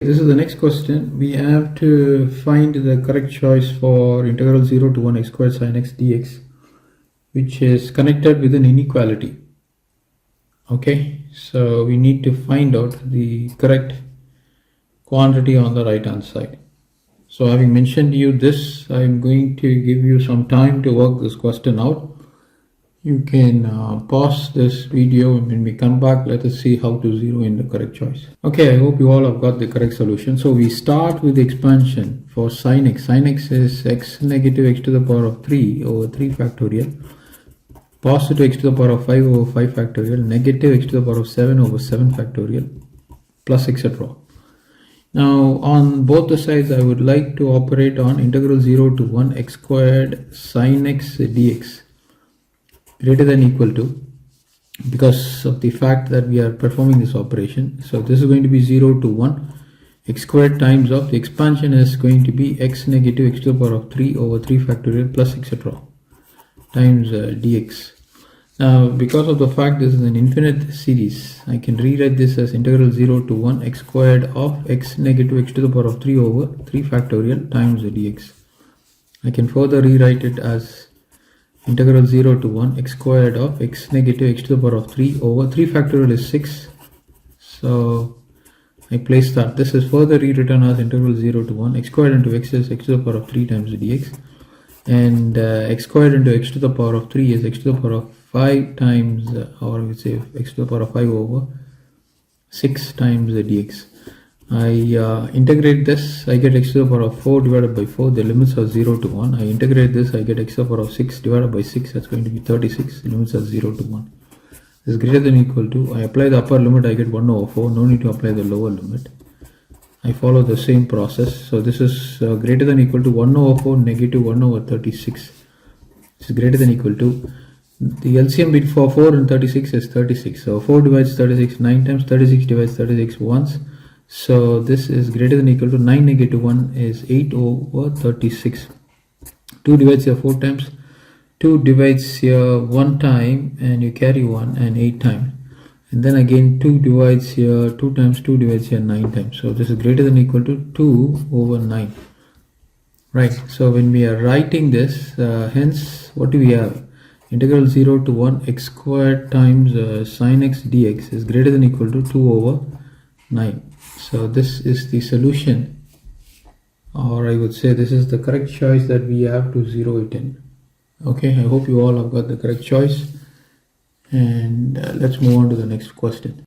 This is the next question. We have to find the correct choice for integral 0 to 1 x squared sin x dx, which is connected with an inequality. Okay, so we need to find out the correct quantity on the right hand side. So having mentioned you this, I'm going to give you some time to work this question out. You can pause this video, and when we come back, let us see how to zero in the correct choice. Okay, I hope you all have got the correct solution. So we start with the expansion for sin x. Sin x is x negative x to the power of 3 over 3 factorial, positive x to the power of 5 over 5 factorial, negative x to the power of 7 over 7 factorial, plus etc. Now on both the sides, I would like to operate on integral 0 to 1 x squared sin x dx greater than equal to, because of the fact that we are performing this operation. So this is going to be 0 to 1 x squared times of the expansion is going to be x negative x to the power of 3 over 3 factorial plus etc. times dx. Now because of the fact this is an infinite series, I can rewrite this as integral 0 to 1 x squared of x negative x to the power of 3 over 3 factorial times dx. I can further rewrite it as integral 0 to 1 x squared of x negative x to the power of 3 over 3 factorial is 6. So I place that. This is further rewritten as integral 0 to 1 x squared into x is x to the power of 3 times dx, and x squared into x to the power of 3 is x to the power of 5 times, or I would say x to the power of 5 over 6 times the dx. I integrate this, I get x to the power of 4 divided by 4, the limits are 0 to 1. I integrate this, I get x to the power of 6 divided by 6, that's going to be 36, the limits are 0 to 1. This is greater than equal to, I apply the upper limit, I get 1 over 4, no need to apply the lower limit. I follow the same process, so this is greater than equal to 1 over 4 negative 1 over 36. This is greater than equal to, the LCM bit for 4 and 36 is 36, so 4 divides 36 9 times, 36 divides 36 once. So this is greater than equal to 9 negative 1 is 8 over 36. 2 divides here 4 times, 2 divides here 1 time, and you carry 1, and 8 times. And then again 2 divides here 2 times, 2 divides here 9 times. So this is greater than equal to 2 over 9. Right, so when we are writing this, hence what do we have? Integral 0 to 1 x squared times sin x dx is greater than equal to 2 over 9. So this is the solution, or I would say this is the correct choice that we have to zero it in. Okay, I hope you all have got the correct choice, and let's move on to the next question.